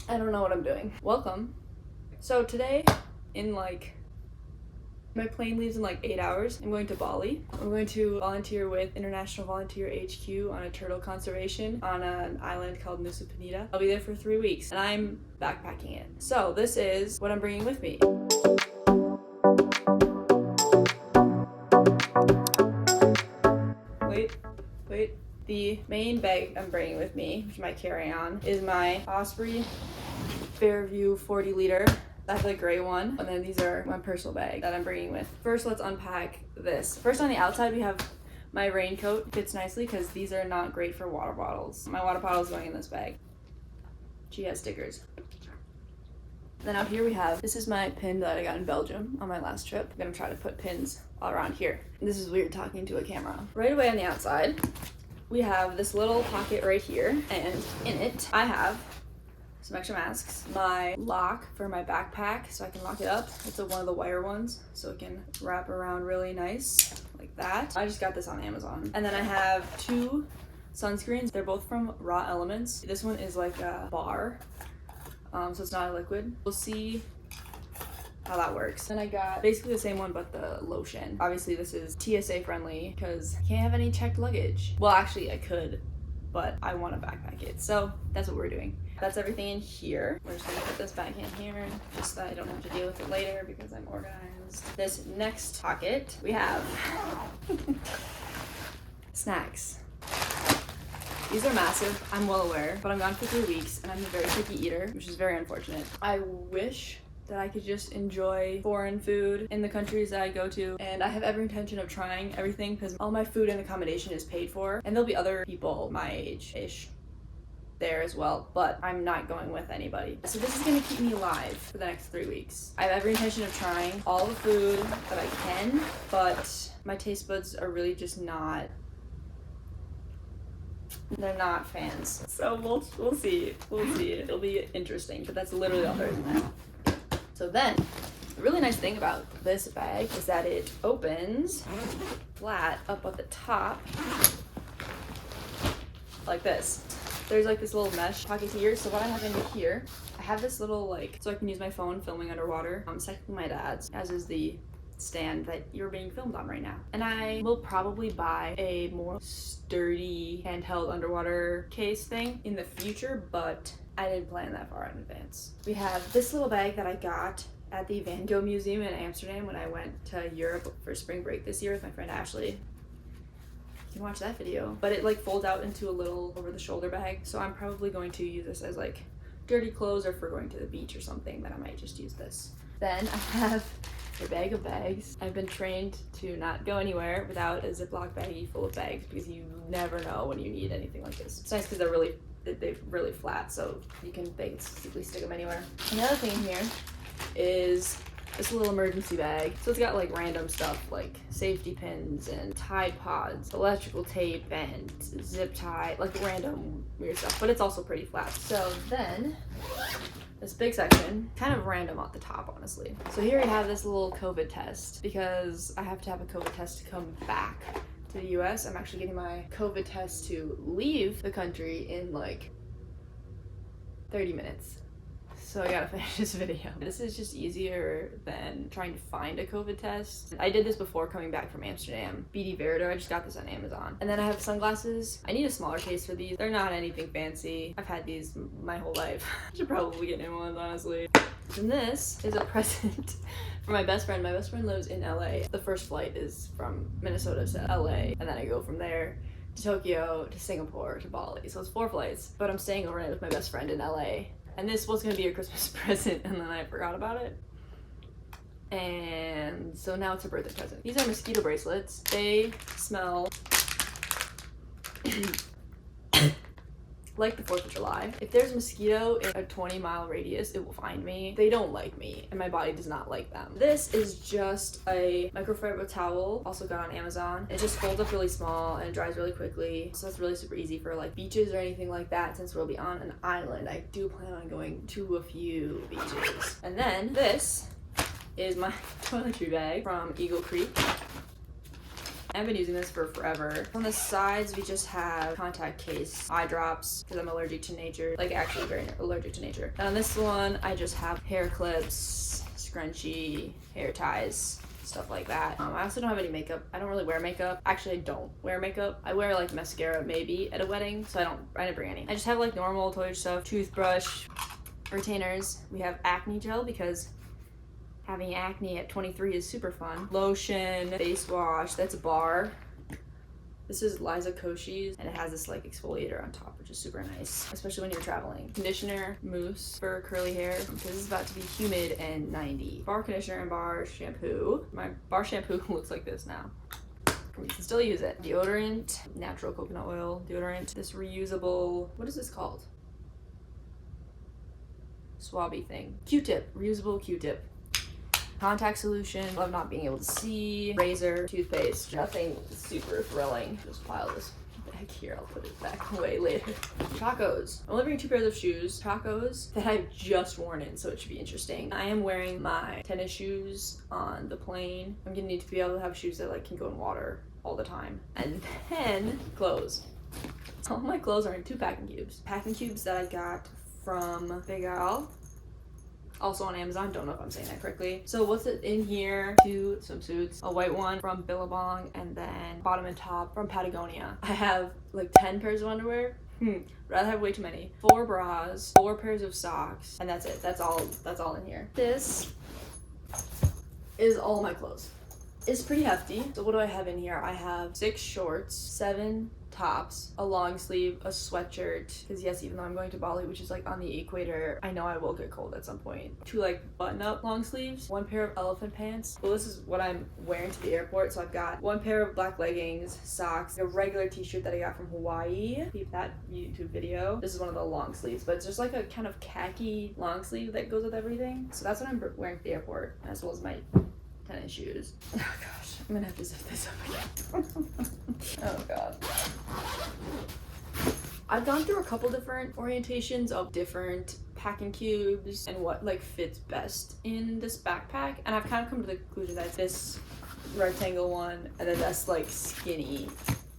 I don't know what I'm doing. Welcome. So today, in my plane leaves in like 8 hours. I'm going to Bali. I'm going to volunteer with International Volunteer HQ on a turtle conservation on an island called Nusa Penida. I'll be there for 3 weeks and I'm backpacking it. So this is what I'm bringing with me. Wait. The main bag I'm bringing with me, which is my carry-on, is my Osprey Fairview 40 liter. That's the gray one. And then these are my personal bag that I'm bringing with. First, let's unpack this. First, on the outside, we have my raincoat. It fits nicely because these are not great for water bottles. My water bottle is going in this bag. She has stickers. Then out here we have, this is my pin that I got in Belgium on my last trip. I'm gonna try to put pins all around here. This is weird talking to a camera. Right away on the outside, we have this little pocket right here, and in it, I have some extra masks, my lock for my backpack so I can lock it up. It's one of the wire ones, so it can wrap around really nice, like that. I just got this on Amazon. And then I have 2 sunscreens. They're both from Raw Elements. This one is like a bar, so it's not a liquid. We'll see how that works. Then I got basically the same one but the lotion. Obviously this is TSA friendly because I can't have any checked luggage. Well, actually I could, but I want to backpack it. So that's what we're doing. That's everything in here. We're just gonna put this back in here just so that I don't have to deal with it later because I'm organized. This next pocket, we have snacks. These are massive, I'm well aware, but I'm gone for 3 weeks and I'm a very picky eater, which is very unfortunate. I wish that I could just enjoy foreign food in the countries that I go to, and I have every intention of trying everything because all my food and accommodation is paid for, and there'll be other people my age-ish there as well, but I'm not going with anybody. So this is gonna keep me alive for the next 3 weeks. I have every intention of trying all the food that I can, but my taste buds are really just not, they're not fans. So we'll see. It'll be interesting, but that's literally all there is in that. So then, the really nice thing about this bag is that it opens flat up at the top like this. There's like this little mesh pocket here. So what I have in here, I have this little so I can use my phone filming underwater. It's technically my dad's, as is the stand that you're being filmed on right now. And I will probably buy a more sturdy handheld underwater case thing in the future, but I didn't plan that far in advance. We have this little bag that I got at the Van Gogh Museum in Amsterdam when I went to Europe for spring break this year with my friend Ashley. You can watch that video. But it folds out into a little over the shoulder bag. So I'm probably going to use this as dirty clothes, or if we're going to the beach or something, then I might just use this. Then I have a bag of bags. I've been trained to not go anywhere without a Ziploc baggie full of bags because you never know when you need anything like this. It's nice because they're really flat, so they can basically stick them anywhere. Another thing in here is this little emergency bag. So it's got random stuff like safety pins and Tide Pods, electrical tape, and zip tie, random weird stuff, but it's also pretty flat. So then this big section, kind of random at the top, honestly. So here we have this little COVID test because I have to have a COVID test to come back to the US. I'm actually getting my COVID test to leave the country in 30 minutes. So I gotta finish this video. This is just easier than trying to find a COVID test. I did this before coming back from Amsterdam. BD Verido, I just got this on Amazon. And then I have sunglasses. I need a smaller case for these. They're not anything fancy. I've had these my whole life. I should probably get new ones, honestly. And this is a present for my best friend. My best friend lives in LA. The first flight is from Minnesota to LA, and then I go from there to Tokyo, to Singapore, to Bali. So it's 4 flights, but I'm staying overnight with my best friend in LA. And this was gonna be a Christmas present, and then I forgot about it. And so now it's a birthday present. These are mosquito bracelets. They smell like the 4th of July. If there's a mosquito in a 20-mile radius, it will find me. They don't like me, and my body does not like them. This is just a microfiber towel, also got on Amazon. It just folds up really small and it dries really quickly, so it's really super easy for beaches or anything like that. Since we'll be on an island, I do plan on going to a few beaches. And then this is my toiletry bag from Eagle Creek. I've been using this for forever. On the sides, we just have contact case, eye drops, because I'm allergic to nature, like actually very allergic to nature. And on this one, I just have hair clips, scrunchie, hair ties, stuff like that. I also don't have any makeup. I don't really wear makeup. Actually, I don't wear makeup. I wear like mascara maybe at a wedding, so I didn't bring any. I just have like normal toilet stuff, toothbrush, retainers. We have acne gel because having acne at 23 is super fun. Lotion, face wash, that's a bar. This is Liza Koshy's, and it has this like exfoliator on top, which is super nice, especially when you're traveling. Conditioner, mousse for curly hair, because it's about to be humid and 90. Bar conditioner and bar shampoo. My bar shampoo looks like this now. We can still use it. Deodorant, natural coconut oil deodorant. This reusable, what is this called? Swabby thing. Q-tip, reusable Q-tip. Contact solution, love not being able to see, razor, toothpaste, nothing super thrilling. Just pile this back here, I'll put it back away later. Chacos. I'm only bringing 2 pairs of shoes. Chacos that I've just worn in, so it should be interesting. I am wearing my tennis shoes on the plane. I'm gonna need to be able to have shoes that like can go in water all the time. And then clothes. All my clothes are in 2 packing cubes. Packing cubes that I got from Big Al. Also on Amazon, don't know if I'm saying that correctly. So what's it in here? 2 swimsuits, a white one from Billabong, and then bottom and top from Patagonia. I have like 10 pairs of underwear. But I have way too many. 4 bras, 4 pairs of socks, and that's it. That's all in here. This is all my clothes. It's pretty hefty. So what do I have in here? I have 6 shorts, 7 tops, a long sleeve, a sweatshirt, because yes, even though I'm going to Bali, which is like on the equator, I know I will get cold at some point. 2 like button-up long sleeves, 1 pair of elephant pants. Well, this is what I'm wearing to the airport. So I've got 1 pair of black leggings, socks, a regular t-shirt that I got from Hawaii. Keep that YouTube video. This is one of the long sleeves, but it's just like a kind of khaki long sleeve that goes with everything. So that's what I'm wearing to the airport, as well as my tennis shoes. Oh gosh, I'm gonna have to zip this up again. Oh god. I've gone through a couple different orientations of different packing cubes and what like fits best in this backpack, and I've kind of come to the conclusion that this rectangle one and then this like skinny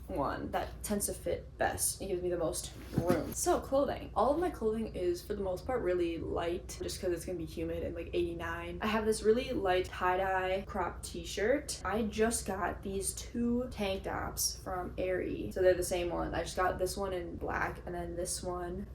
one that tends to fit best and gives me the most room. So clothing. All of my clothing is for the most part really light, just because it's gonna be humid and like 89. I have this really light tie-dye crop t-shirt. I just got these 2 tank tops from Aerie, so they're the same one. I just got this one in black and then this one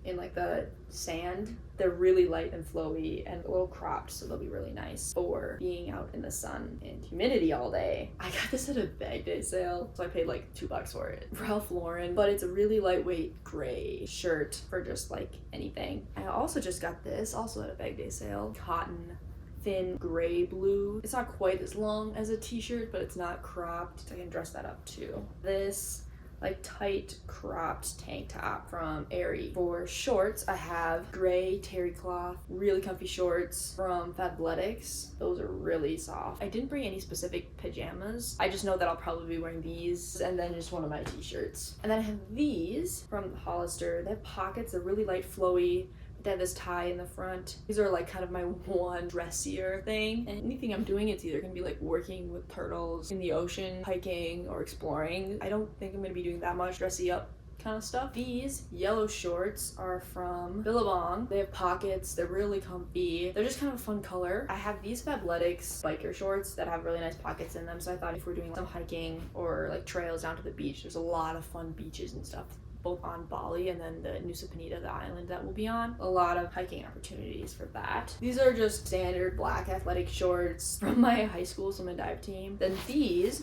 in like the sand. They're really light and flowy and a little cropped, so they'll be really nice for being out in the sun and humidity all day. I got this at a bag day sale, so I paid like $2 for it. Ralph Lauren, but it's a really lightweight gray shirt for just like anything. I also just got this, also at a bag day sale, cotton thin gray blue. It's not quite as long as a t-shirt, but it's not cropped. I can dress that up too. This like tight cropped tank top from Aerie. For shorts, I have gray terry cloth, really comfy shorts from Fabletics. Those are really soft. I didn't bring any specific pajamas. I just know that I'll probably be wearing these and then just one of my t-shirts. And then I have these from Hollister. They have pockets, they're really light, flowy. They have this tie in the front. These are like kind of my one dressier thing. And anything I'm doing, it's either gonna be like working with turtles in the ocean, hiking, or exploring. I don't think I'm gonna be doing that much dressy up kind of stuff. These yellow shorts are from Billabong. They have pockets, they're really comfy. They're just kind of a fun color. I have these Fabletics biker shorts that have really nice pockets in them. So I thought if we're doing some hiking or like trails down to the beach, there's a lot of fun beaches and stuff, both on Bali and then the Nusa Penida, the island that we'll be on. A lot of hiking opportunities for that. These are just standard black athletic shorts from my high school swim and dive team. Then these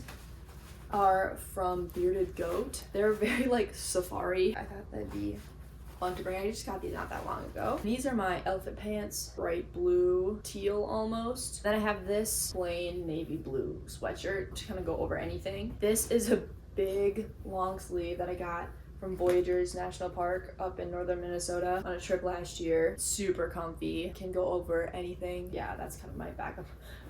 are from Bearded Goat. They're very like safari. I thought that'd be fun to bring. I just got these not that long ago. These are my elephant pants, bright blue, teal almost. Then I have this plain navy blue sweatshirt to kind of go over anything. This is a big long sleeve that I got from Voyageurs National Park up in northern Minnesota on a trip last year. Super comfy, can go over anything. Yeah, that's kind of my backup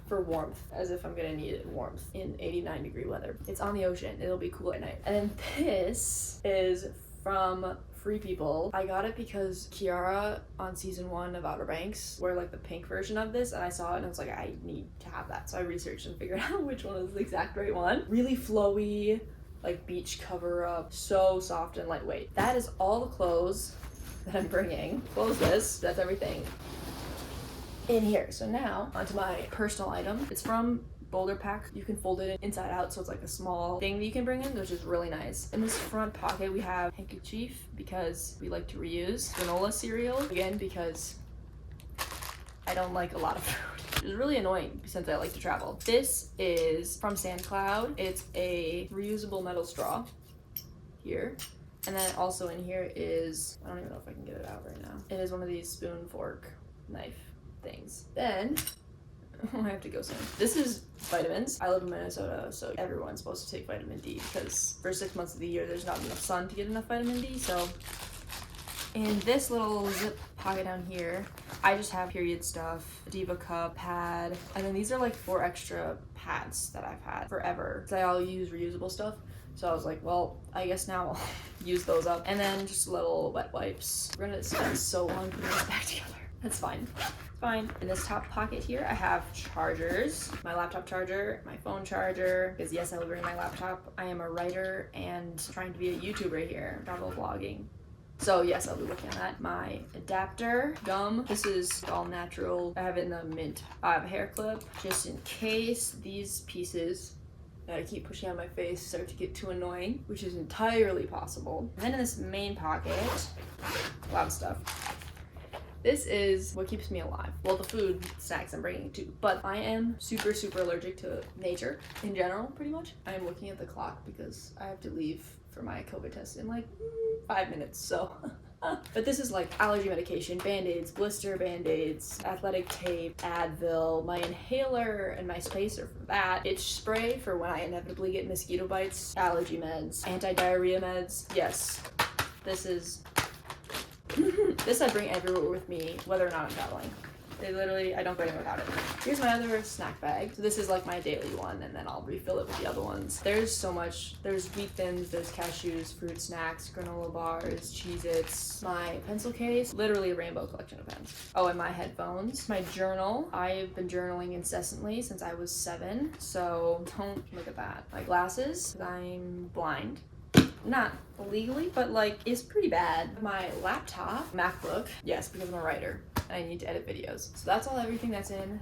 for warmth, as if I'm gonna need warmth in 89-degree weather. It's on the ocean, it'll be cool at night. And then this is from Free People. I got it because Kiara on season 1 of Outer Banks wore like the pink version of this, and I saw it and I was like, I need to have that. So I researched and figured out which one is the exact right one. Really flowy, like beach cover up, so soft and lightweight. That is all the clothes that I'm bringing. Close this, that's everything in here. So now onto my personal item. It's from Boulder Pack. You can fold it inside out, so it's like a small thing that you can bring in, which is really nice. In this front pocket we have handkerchief because we like to reuse. Granola cereal, again because I don't like a lot of food. It's really annoying since I like to travel. This is from SandCloud. It's a reusable metal straw here. And then also in here is, I don't even know if I can get it out right now. It is one of these spoon, fork, knife things. Then I have to go soon. This is vitamins. I live in Minnesota, so everyone's supposed to take vitamin D because for 6 months of the year there's not enough sun to get enough vitamin D. So in this little zip pocket down here, I just have period stuff, Diva cup, pad, and then these are like 4 extra pads that I've had forever. I all use reusable stuff. So I was like, well, I guess now I'll use those up. And then just little wet wipes. We're gonna spend so long putting this back together. That's fine. Fine. In this top pocket here, I have chargers. My laptop charger, my phone charger, because yes, I will bring my laptop. I am a writer and trying to be a YouTuber here, travel vlogging. So yes, I'll be looking at that. My adapter, gum. This is all natural. I have it in the mint. I have a hair clip, just in case these pieces that I keep pushing on my face start to get too annoying, which is entirely possible. And then in this main pocket, a lot of stuff. This is what keeps me alive. Well, the food, snacks I'm bringing too. But I am super allergic to nature in general, pretty much. I am looking at the clock because I have to leave for my COVID test in like 5 minutes, so. But this is like allergy medication, Band-Aids, blister Band-Aids, athletic tape, Advil, my inhaler and my spacer for that, itch spray for when I inevitably get mosquito bites, allergy meds, anti-diarrhea meds. Yes, this is this I bring everywhere with me, whether or not I'm traveling. I don't go anywhere without it. Here's my other snack bag. So this is like my daily one, and then I'll refill it with the other ones. There's so much. There's wheat thins, there's cashews, fruit snacks, granola bars, Cheez-Its, my pencil case, literally a rainbow collection of pens. Oh, and my headphones. My journal. I've been journaling incessantly since I was 7, so don't look at that. My glasses, 'cause I'm blind. Not legally, but like it's pretty bad. My laptop, MacBook, yes, because I'm a writer and I need to edit videos. So that's everything that's in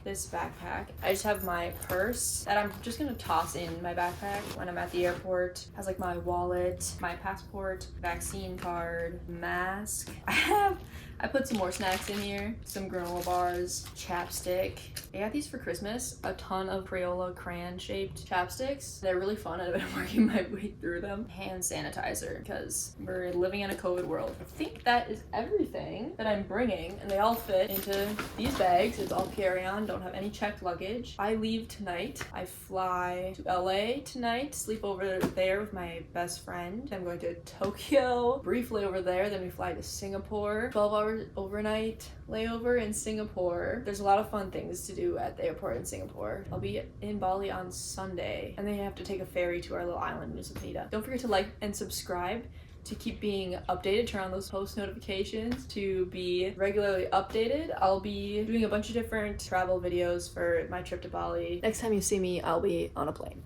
this backpack. I just have my purse that I'm just gonna toss in my backpack when I'm at the airport. It has like my wallet, my passport, vaccine card, mask. I put some more snacks in here, some granola bars, chapstick. I got these for Christmas, a ton of Crayola crayon shaped chapsticks. They're really fun. I've been working my way through them. Hand sanitizer, because we're living in a COVID world. I think that is everything that I'm bringing, and they all fit into these bags. It's all carry-on, don't have any checked luggage. I leave tonight. I fly to LA tonight, sleep over there with my best friend. I'm going to Tokyo, briefly over there, then we fly to Singapore. 12-hour overnight layover in Singapore. There's a lot of fun things to do at the airport in Singapore. I'll be in Bali on Sunday, and then you have to take a ferry to our little island, Nusa Penida. Don't forget to like and subscribe to keep being updated. Turn on those post notifications to be regularly updated. I'll be doing a bunch of different travel videos for my trip to Bali. Next time you see me, I'll be on a plane.